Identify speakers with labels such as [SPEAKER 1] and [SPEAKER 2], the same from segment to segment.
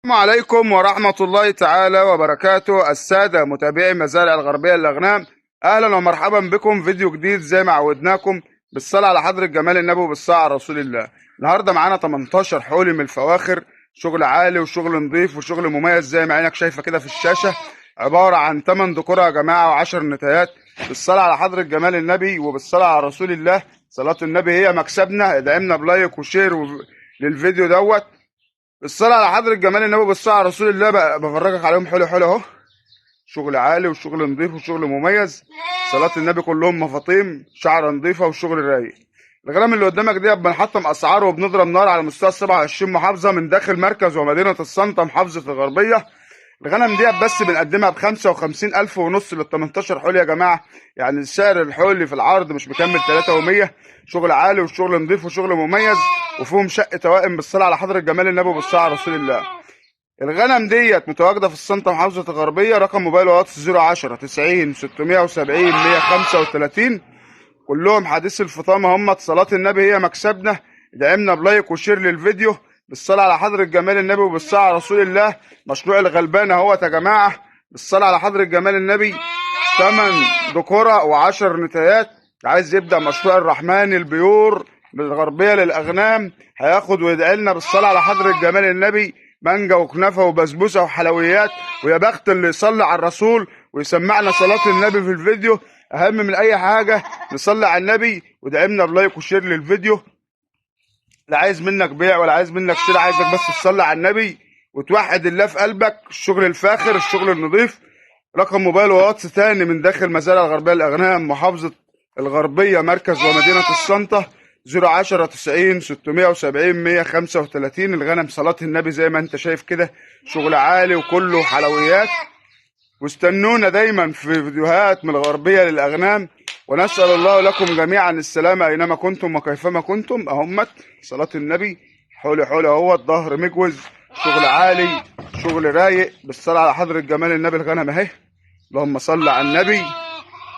[SPEAKER 1] السلام عليكم ورحمة الله تعالى وبركاته. السادة متابعي مزارع الغربية للأغنام، أهلا ومرحبا بكم. فيديو جديد زي ما عودناكم، بالصلاة على حضرة جمال النبي وبالصلاة على رسول الله. النهاردة معانا 18 حولي من الفواخر، شغل عالي وشغل نظيف وشغل مميز زي ما عينك شايفة كده في الشاشة. عبارة عن 8 ذكور يا جماعة و10 نتايات، بالصلاة على حضرة جمال النبي وبالصلاة على رسول الله. صلاة النبي هي مكسبنا، ادعمنا بلايك وشير للفيديو دوت. الصلاة على حضرة جمال النبي بالصلاة على رسول الله. بقى بفرجك عليهم حلو حلو اهو، شغل عالي وشغل نظيف وشغل مميز. صلاة النبي كلهم مفاطيم، شعر نظيفة وشغل رايق. الغنم اللي قدامك دي بنحطم اسعار وبنضرب نار على مستوى 27 محافظة من داخل مركز ومدينة السلطة محافظة الغربية. الغنم دي بس بنقدمها ب55,500 لل 18 حول يا جماعة. يعني سعر الحول في العرض مش مكمل 3 و100. شغل عالي وشغل نظيف وشغل مميز، وفيهم شق توائم بالصلاة على حضرة جمال النبي وبالصلاة على رسول الله. الغنم ديت متواجدة في السلطة محافظة الغربية. رقم موبايل واتس 010 90 670 135. كلهم حديث الفطامة. هم صلاة النبي هي مكسبنا، ادعمنا بلايك وشير للفيديو بالصلاة على حضرة جمال النبي وبالصلاة على رسول الله. مشروع الغلبان اهوت يا جماعة، بالصلاة على حضرة جمال النبي. 8 ذكورة و10 نتايات. عايز يبدأ مشروع الرحمن البيور بالغربية للأغنام، هياخد ويدعي لنا بالصلاة على حضرة جمال النبي. مانجا وكنافة وبسبوسة وحلويات، ويا بخت اللي يصلي على الرسول ويسمعنا صلاة النبي في الفيديو. أهم من أي حاجة نصلي على النبي ودعمنا بلايك وشير للفيديو. لا عايز منك بيع ولا عايز منك شراء، عايزك بس تصلي على النبي وتوحد الله في قلبك. الشغل الفاخر، الشغل النظيف. رقم موبايل وواتس تاني من داخل مزارع الغربية للأغنام محافظة الغربية مركز ومدينة السلطة 010 90 670 135. الغنم صلاة النبي زي ما انت شايف كده، شغل عالي وكله حلويات. واستنونا دايما في فيديوهات من الغربية للأغنام. ونسأل الله لكم جميعا السلامة أينما كنتم وكيفما كنتم. أهمت صلاة النبي، حولي حولي اهو، الظهر مجوز، شغل عالي شغل رايق بالصلاة على حضرة جمال النبي. الغنم اهي، اللهم صل على النبي.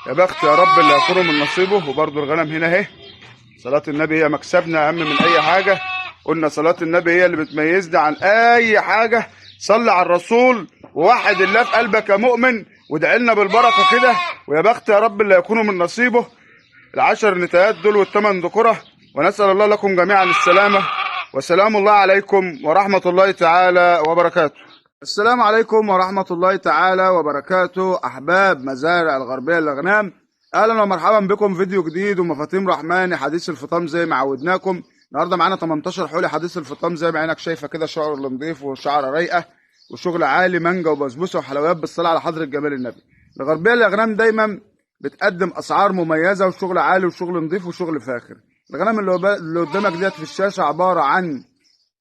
[SPEAKER 1] يا بخت يا رب اللي هيكونوا من نصيبه. وبرضه الغنم هنا اهي. صلاة النبي هي مكسبنا أهم من أي حاجة. قلنا صلاة النبي هي اللي بتميزنا عن أي حاجة. صلي على الرسول ووحد الله في قلبك يا مؤمن وادعي لنا بالبركة كده. ويا بخت يا رب اللي يكونوا من نصيبه. ال10 نتايات دول وال8 ذكورة. ونسأل الله لكم جميعا السلامة. وسلام الله عليكم ورحمة الله تعالى وبركاته. السلام عليكم ورحمة الله تعالى وبركاته. أحباب مزارع الغربية للأغنام، اهلا ومرحبا بكم. فيديو جديد ومفاتيم رحماني حديث الفطام زي ما عودناكم. النهارده معانا 18 حولي حديث الفطام زي ما عينك شايفه كده، شعر نظيف وشعر رايقه وشغل عالي، مانجا وبسبوسه وحلويات بالصلاه على حضره جمال النبي. الغربيه للاغنام دايما بتقدم اسعار مميزه وشغل عالي وشغل نظيف وشغل فاخر. الغنم اللي قدامك ديت في الشاشه عباره عن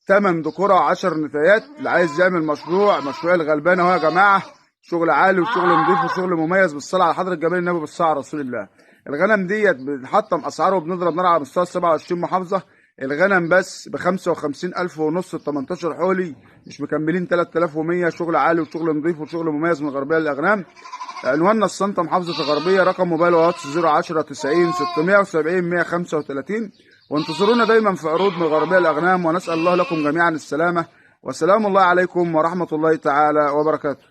[SPEAKER 1] 8 ذكورة و10 نتايات. اللي عايز يعمل مشروع الغلبان اهو يا جماعه. شغل عالي وشغل نظيف وشغل مميز بالصلاه على حضره جمال النبي بالصلاه على رسول الله. الغنم ديت بنحطم اسعاره وبنضرب نار على مستوى 27 محافظه. الغنم بس ب55,500 ال 18 حولي، مش مكملين 3100. شغل عالي وشغل نظيف وشغل مميز من الغربيه للاغنام. عنواننا السلطه محافظه الغربيه. رقم موبايل واتس 010 90 670 135. وانتصرونا دايما في عروض من الغربيه للاغنام. ونسال الله لكم جميعا السلامه. وسلام الله عليكم ورحمه الله تعالى وبركاته.